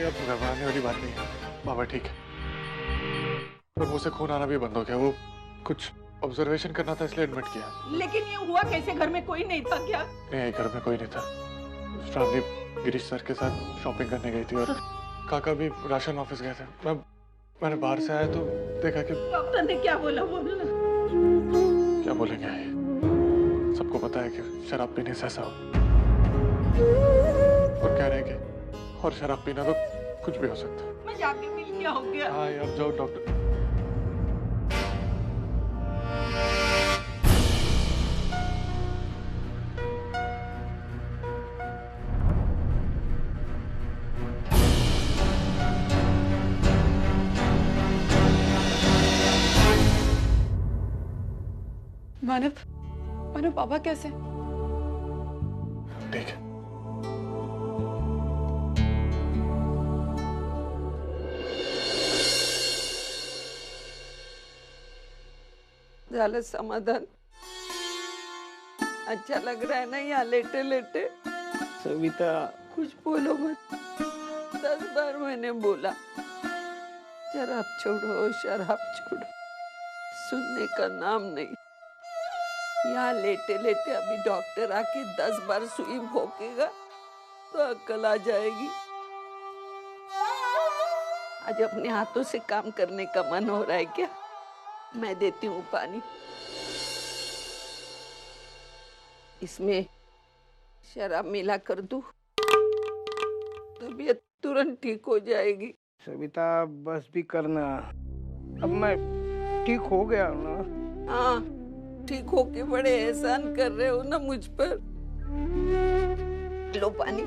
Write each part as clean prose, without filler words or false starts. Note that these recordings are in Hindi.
अब घबराने वाली बात नहीं है, बाबा ठीक है। पर मुंह से खून आना भी बंद हो गया। वो कुछ ऑब्जर्वेशन करना था इसलिए एडमिट किया। लेकिन ये हुआ कैसे? घर में कोई नहीं था क्या? नहीं, घर में कोई नहीं था। श्रावणी गिरीश सर के साथ शॉपिंग करने गई थी और काका भी राशन ऑफिस गए थे। मैंने बाहर से आया तो देखा कि डॉक्टर ने क्या बोला? बोलना। क्या बोलेंगे, सबको पता है कि शराब पीने से ऐसा हो। और कह रहे हैं कि और शराब पीना तो कुछ भी हो सकता है। मैं जाके मिल क्या हो गया? हाँ यार जाओ डॉक्टर। मानव पापा कैसे? ठीक है। झालं समाधान? अच्छा लग रहा है ना यहाँ लेटे लेटे? सविता, कुछ बोलो मत। 10 बार मैंने बोला शराब छोड़ो, शराब छोड़ो, सुनने का नाम नहीं। यहाँ लेटे लेटे अभी डॉक्टर आके 10 बार सुई भोंकेगा तो अक्ल आ जाएगी। आज अपने हाथों से काम करने का मन हो रहा है क्या? मैं देती हूँ पानी। इसमें शराब मिला कर दूं, तबीयत तुरंत ठीक हो जाएगी। सविता बस भी करना, अब मैं ठीक हो गया ना। हाँ, ठीक होके बड़े एहसान कर रहे हो ना मुझ पर। लो पानी।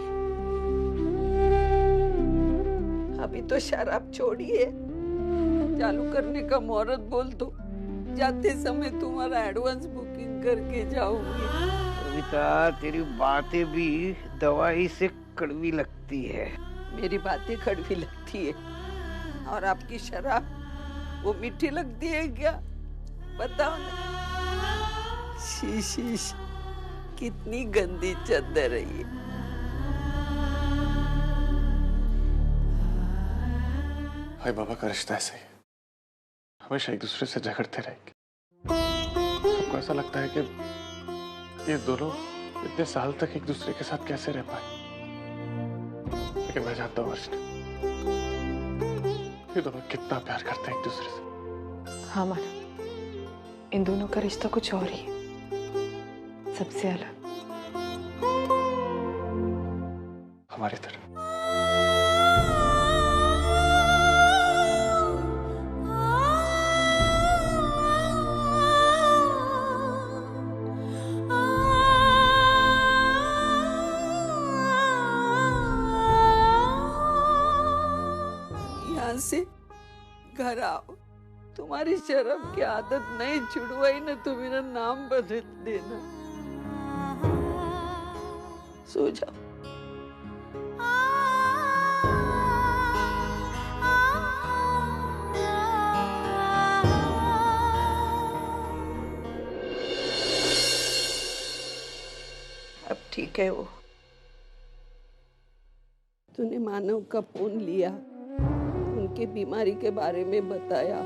अभी तो शराब छोड़िए, चालू करने का मुहूर्त बोल दो। जाते समय तुम्हारा एडवांस बुकिंग करके जाऊंगी। सविता, तेरी बातें भी दवाई से कड़वी लगती है। मेरी बातें कड़वी लगती है और आपकी शराब वो मीठी लगती है क्या? बताओ ना। शीश, कितनी गंदी चद्दर है ये। भाई बाबा का रिश्ता ऐसे ही हमेशा एक दूसरे से झगड़ते रहेंगे। सबको ऐसा लगता है कि ये दोनों इतने साल तक एक दूसरे के साथ कैसे रह पाए, लेकिन मैं जानता हूँ अर्चना, ये दोनों कितना प्यार करते हैं एक दूसरे से। हाँ मानव, इन दोनों का रिश्ता कुछ और ही है, सबसे अलग, हमारी तरह। यहाँ से घर आओ। तुम्हारी शर्म की आदत नहीं छुड़वाई ना तो मेरा नाम बदल देना। सो जाओ। अब ठीक है वो। तूने मानव का फोन लिया, उनके बीमारी के बारे में बताया,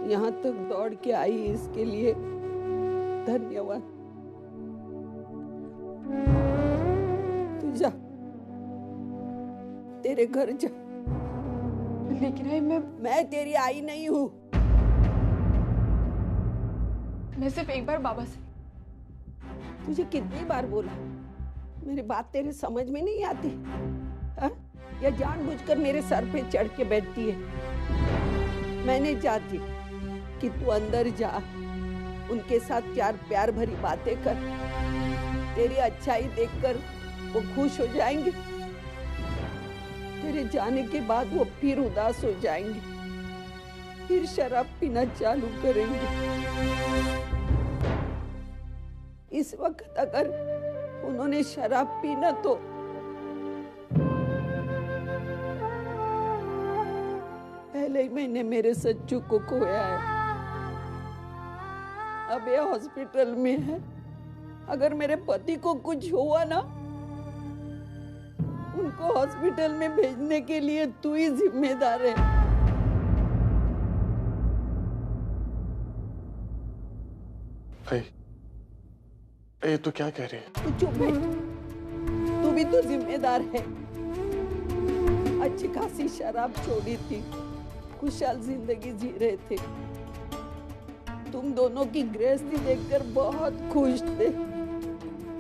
यहाँ तक दौड़ के आई, इसके लिए धन्यवाद। तू जा, तेरे घर जा। लेकिन आई मैं तेरी आई नहीं हूँ। मैं सिर्फ एक बार बाबा से। तुझे कितनी बार बोला, मेरी बात तेरे समझ में नहीं आती हा? या जानबूझकर मेरे सर पे चढ़ के बैठती है? मैं नहीं चाहती कि तू अंदर जा, उनके साथ 4 प्यार भरी बातें कर। तेरी अच्छाई देखकर वो खुश हो जाएंगे। तेरे जाने के बाद वो फिर उदास हो जाएंगे, फिर शराब पीना चालू करेंगे। इस वक्त अगर उन्होंने शराब पीना तो पहले ही मैंने मेरे सच्चू को खोया है। अब ये हॉस्पिटल में है। अगर मेरे पति को कुछ हुआ ना, को हॉस्पिटल में भेजने के लिए तू ही जिम्मेदार है। भाई, ये तू क्या कह रही है? तू चुप बैठ, तू भी तो जिम्मेदार है। अच्छी खासी शराब छोड़ी थी, खुशहाल जिंदगी जी रहे थे। तुम दोनों की गृहस्थी देखकर बहुत खुश थे,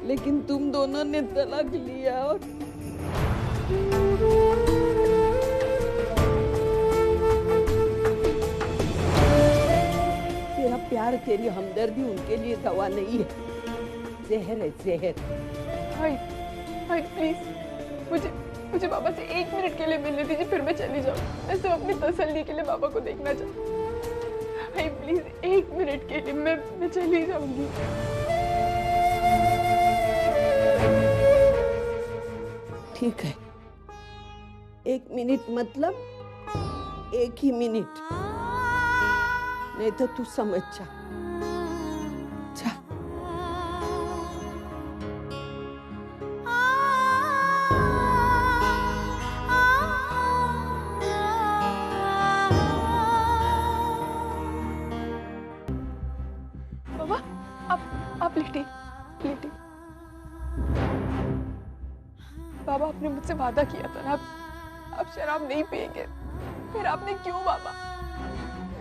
लेकिन तुम दोनों ने तलाक लिया और तेरा प्यार, तेरी हमदर्दी उनके लिए दवा नहीं है, जहर है, जहर। हाय हाय प्लीज, मुझे बाबा से 1 मिनट के लिए मिलने दीजिए, फिर मैं चली जाऊँ। मैं सिर्फ अपनी तसल्ली के लिए बाबा को देखना चाहती हूँ। हाय प्लीज, 1 मिनट के लिए मैं चली जाऊंगी। ठीक है, 1 मिनट मतलब 1 ही मिनट, नहीं तो तू समझ जा। जा। बाबा, आप लेटिए। बाबा, आपने मुझसे वादा किया था ना, आप शराब नहीं पिएंगे, फिर आपने क्यों बाबा?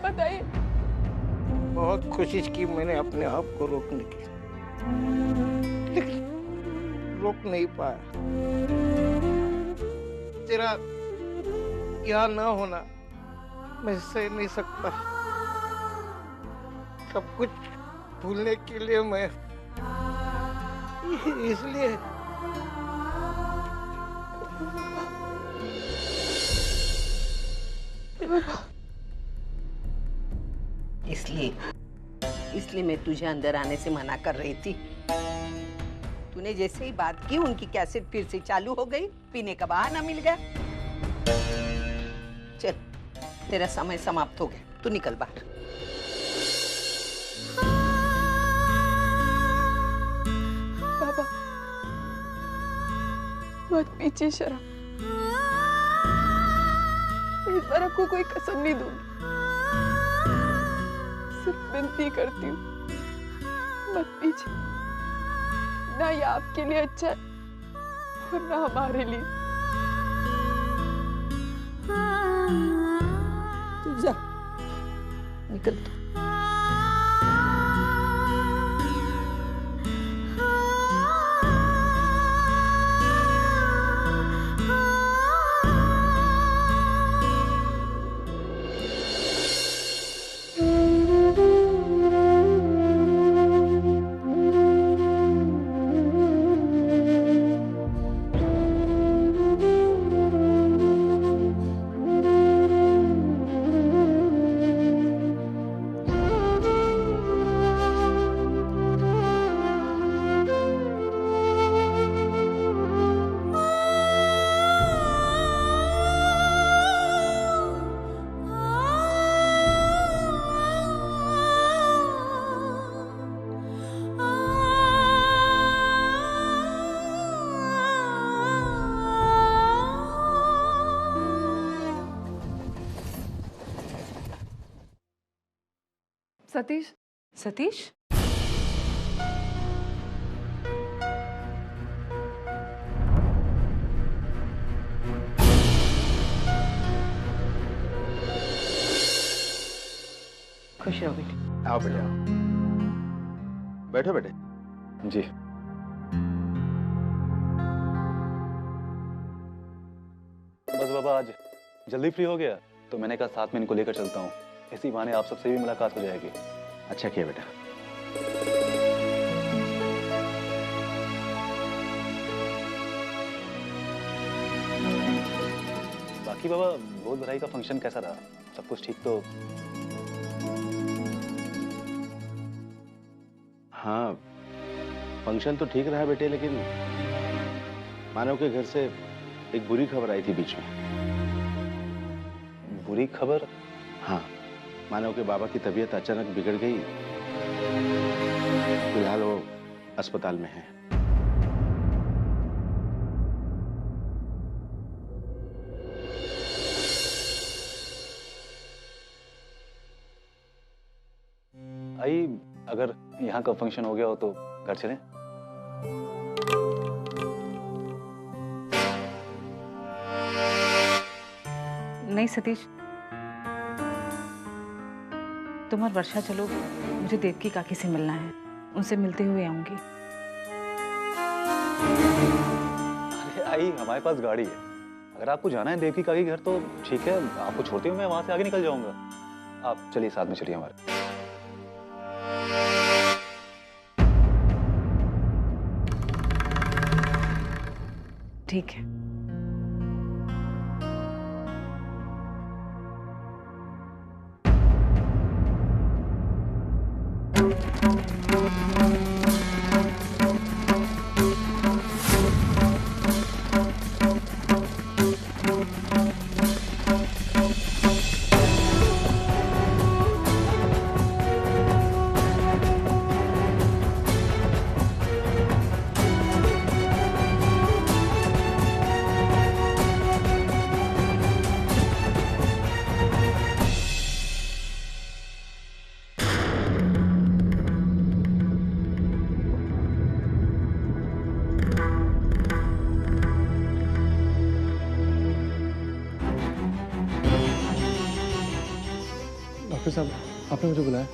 बताइए। बहुत कोशिश की मैंने अपने आप को रोकने की, लेकिन रोक नहीं पाया। तेरा यहाँ ना होना मैं सह नहीं सकता। सब कुछ भूलने के लिए मैं इसलिए इसलिए मैं तुझे अंदर आने से मना कर रही थी। तूने जैसे ही बात की, उनकी कैसेट फिर से चालू हो गई, पीने का बहाना मिल गया। चल, तेरा समय समाप्त हो गया, तू निकल बाहर। बाबा, मत पीजिए शराब। मैं इस बार आपको कोई कसम नहीं दूंगी, सिर्फ विनती करती हूँ, मत पीजिए। ना ये आपके लिए अच्छा है और ना हमारे लिए। तू जा, निकल तू। सतीश, खुश रहो बेटे। आओ बेटे, आओ। बैठो बेटे। जी। बस बाबा, आज जल्दी फ्री हो गया तो मैंने कहा साथ में इनको लेकर चलता हूँ, इसी बहाने आप सबसे भी मुलाकात हो जाएगी। अच्छा किया बेटा। बाकी बाबा, भोज भराई का फंक्शन कैसा रहा? सब कुछ ठीक तो? हाँ, फंक्शन तो ठीक रहा बेटे, लेकिन मानव के घर से एक बुरी खबर आई थी बीच में। बुरी खबर? हाँ, मानव के बाबा की तबीयत अचानक बिगड़ गई। फिलहाल वो अस्पताल में है। आई अगर यहाँ का फंक्शन हो गया हो तो घर चलें? नहीं सतीश, तुम और वर्षा चलो, मुझे देवकी काकी से मिलना है, उनसे मिलते हुए आऊंगी। अरे आई, हमारे पास गाड़ी है, अगर आपको जाना है देवकी काकी घर तो ठीक है, आपको छोड़ते हुए मैं वहां से आगे निकल जाऊंगा। आप चलिए, साथ में चलिए हमारे। ठीक है। डॉक्टर साहब, आपने मुझे बुलाया?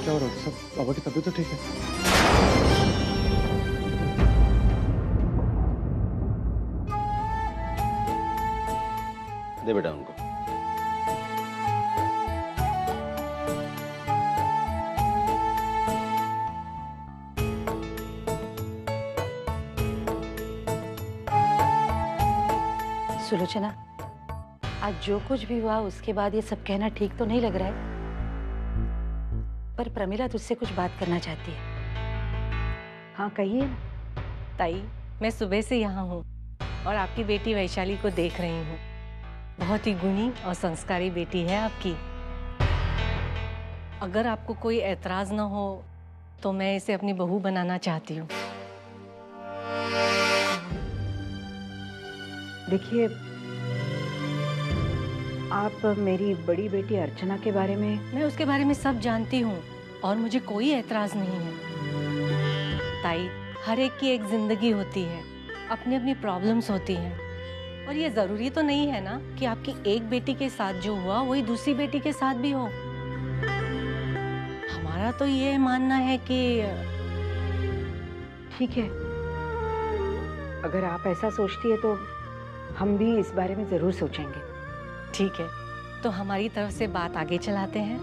क्या हो डॉक्टर साहब, बाबा की तबीयत तो ठीक है? दे बेटा उनको। सुलोचना, आज जो कुछ भी हुआ उसके बाद ये सब कहना ठीक तो नहीं लग रहा है, पर प्रमिला तुझसे कुछ बात करना चाहती है। हाँ कहिए ना। ताई, मैं सुबह से यहाँ हूँ और आपकी बेटी वैशाली को देख रही हूँ। बहुत ही गुणी और संस्कारी बेटी है आपकी। अगर आपको कोई ऐतराज न हो तो मैं इसे अपनी बहू बनाना चाहती हूँ। देखिए, आप मेरी बड़ी बेटी अर्चना के बारे में। मैं उसके बारे में सब जानती हूँ और मुझे कोई ऐतराज नहीं है। ताई, हर एक की एक जिंदगी होती है, अपनी अपनी प्रॉब्लम्स होती हैं, और ये जरूरी तो नहीं है ना कि आपकी एक बेटी के साथ जो हुआ वही दूसरी बेटी के साथ भी हो। हमारा तो ये मानना है कि ठीक है, अगर आप ऐसा सोचती है तो हम भी इस बारे में जरूर सोचेंगे। ठीक है, तो हमारी तरफ से बात आगे चलाते हैं।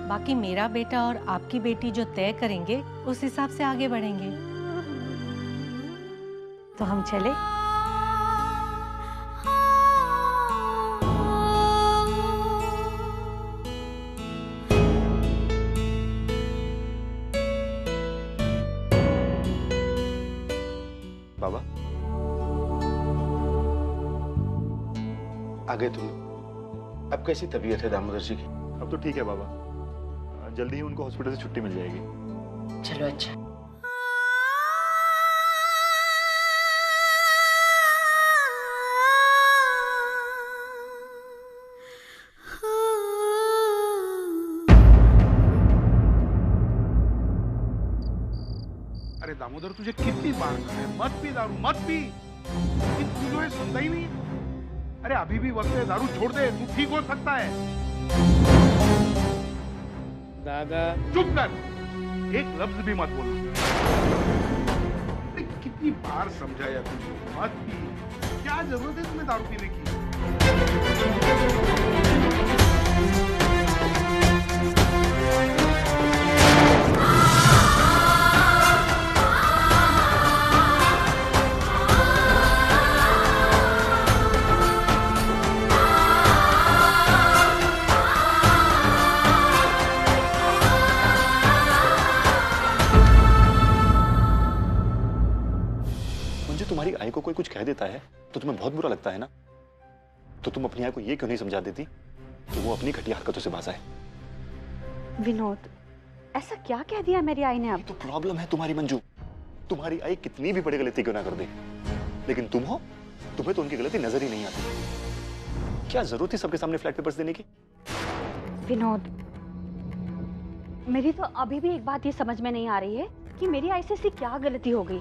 बाकी मेरा बेटा और आपकी बेटी जो तय करेंगे उस हिसाब से आगे बढ़ेंगे। तो हम चले? बाबा आगे तुम। अब कैसी तबीयत है दामोदर जी की? अब तो ठीक है बाबा, जल्दी ही उनको हॉस्पिटल से छुट्टी मिल जाएगी। चलो अच्छा। अरे दामोदर, तुझे कितनी बार कहा है मत पी दारू, मत पी, लेकिन तू जो है सुनता ही नहीं है। अरे अभी भी वक्त है, दारू छोड़ दे, तू ठीक हो सकता है। दादा चुप कर, एक लफ्ज भी मत बोलना। अरे कितनी बार समझाया तुझे, मत पी, क्या जरूरत है तुम्हें दारू पीने की? तुम्हारी आई को कोई कुछ कह देता है तो तुम्हें बहुत बुरा लगता है ना? तो तुम अपनी आई को ये क्यों नहीं समझा देती कि वो अपनी घटिया हरकतों से बाज आए? विनोद, ऐसा क्या कह दिया मेरी आई ने? अब तो प्रॉब्लम है तुम्हारी मंजू। तुम्हारी आई कितनी भी बड़ी गलती क्यों ना कर दे, लेकिन तुम हो, तुम्हें तो उनकी गलती नजर ही नहीं आती। क्या जरूरत थी सबके सामने फ्लैट पेपर्स देने की? विनोद, मेरी तो अभी भी एक बात ये समझ में नहीं आ रही है कि मेरी आई से ऐसी क्या गलती हो गई।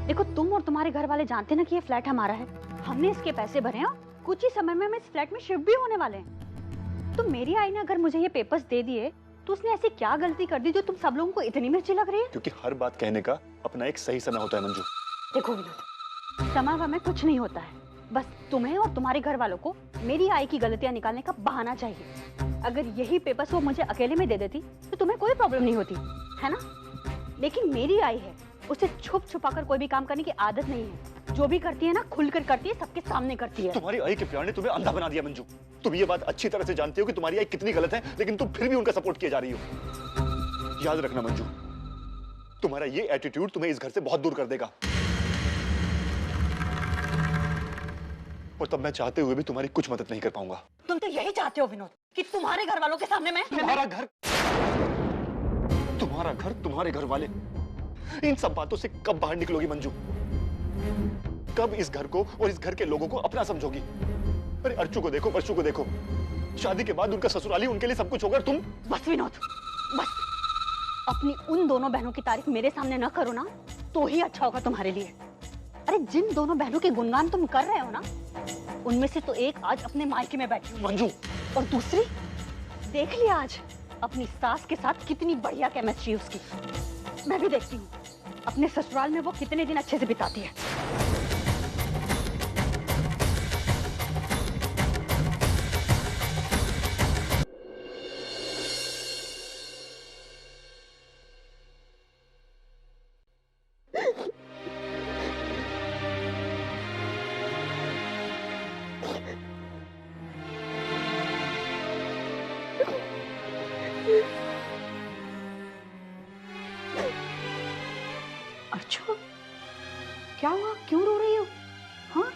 देखो, तुम और तुम्हारे घर वाले जानते ना कि ये फ्लैट हमारा है, हमने इसके पैसे भरे हैं और कुछ ही समय में हम इस फ्लैट में शिफ्ट भी होने वाले हैं। तो मेरी आई ने अगर मुझे ये पेपर्स दे दिए तो उसने ऐसी क्या गलती कर दी जो तुम सब लोगों को इतनी मिर्ची लग रही है? क्योंकि हर बात कहने का अपना एक सही समय होता है मंजू। देखो विनोद, समय में कुछ नहीं होता है, बस तुम्हें और तुम्हारे घर वालों को मेरी आई की गलतियां निकालने का बहाना चाहिए। अगर यही पेपर्स वो मुझे अकेले में दे देती तो तुम्हें कोई प्रॉब्लम नहीं होती, है ना? लेकिन मेरी आई है, उसे छुप छुपा कर कोई भी काम करने की आदत नहीं है। जो भी करती है ना, खुलकर करती है, सबके सामने करती है। तुम्हारी आई के प्यार ने तुम्हें अंधा बना दिया मंजू। तुम ये बात अच्छी तरह से जानती हो कि तुम्हारी आई कितनी गलत है, लेकिन तुम फिर भी उनका सपोर्ट किए जा रही हो। याद रखना मंजू, तुम्हारा ये एटीट्यूड तुम्हें इस घर से बहुत दूर कर देगा। और तब मैं चाहते हुए भी तुम्हारी कुछ मदद नहीं कर पाऊंगा। तुम तो यही चाहते हो विनोद कि तुम्हारे घर वालों के सामने मैं तुम्हारा घर, तुम्हारे घर वाले, इन सब बातों से कब बाहर निकलोगी मंजू? कब इस घर को और इस घर के लोगों को अपना समझोगी? अरे अर्चू को देखो, परचू को देखो, शादी के बाद उनका ससुराली उनके लिए सब कुछ होगा। तुम बस विनोद, बस अपनी उन दोनों बहनों की तारीफ मेरे सामने न करो ना, तो ही अच्छा होगा तुम्हारे लिए। अरे जिन दोनों बहनों के गुणगान तुम कर रहे हो ना, उनमें से तो एक आज अपने मायके में बैठी है मंजू, और दूसरी देख लिया आज अपनी सास के साथ कितनी बढ़िया केमिस्ट्री उसकी। मैं भी देखती हूँ अपने ससुराल में वो कितने दिन अच्छे से बिताती है। अर्चू, क्या हुआ? क्यों रो रही हो? हाँ?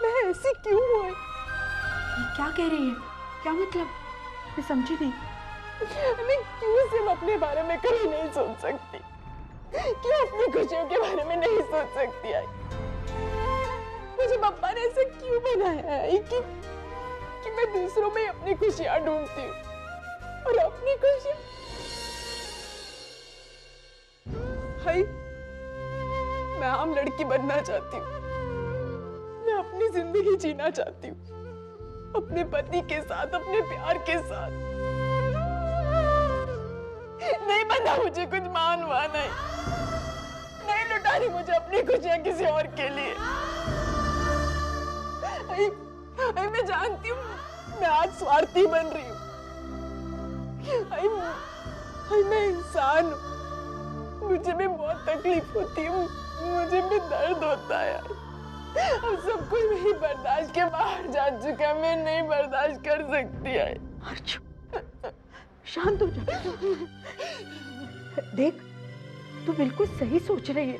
मैं ऐसी क्यों हुई? क्या कह रही है? क्या मतलब? मैं समझी नहीं। मैं क्यों सिर्फ अपने बारे में कभी नहीं सोच सकती? क्यों अपनी खुशियों के बारे में नहीं सोच सकती? आई, मुझे पापा ने ऐसा क्यों बनाया है कि मैं दूसरों में अपनी खुशियां ढूंढती हूँ और अपनी खुशियां हाय, मैं आम लड़की बनना चाहती हूँ। मैं अपनी जिंदगी जीना चाहती हूँ अपने पति के साथ, अपने प्यार के साथ। नहीं बना मुझे कुछ मान वान, नहीं लुटानी मुझे अपनी खुशियां किसी और के लिए। मैं जानती हूँ मैं आज स्वार्थी बन रही हूँ। मैं इंसान हूँ, मुझे भी बहुत तकलीफ होती है, मुझे भी दर्द होता है। अब सब कुछ मेरी बर्दाश्त के बाहर जा चुका, मैं नहीं बर्दाश्त कर सकती है। अर्चू, शांत हो जा। देख, तू बिल्कुल सही सोच रही है,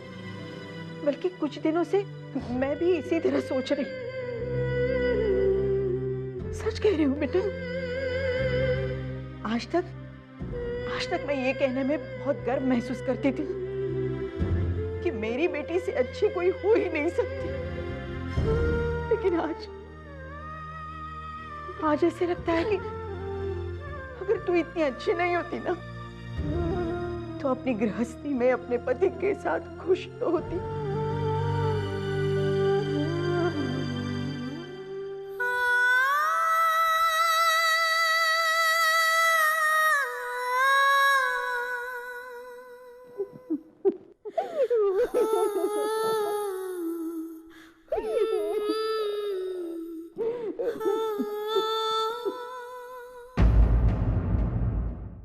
बल्कि कुछ दिनों से मैं भी इसी तरह सोच रही। सच कह रही हूँ बेटा। आज तक मैं ये कहने में बहुत गर्व महसूस करती थी कि मेरी बेटी से अच्छी कोई हो ही नहीं सकती, लेकिन आज ऐसे लगता है कि अगर तू इतनी अच्छी नहीं होती ना, तो अपनी गृहस्थी में अपने पति के साथ खुश तो होती।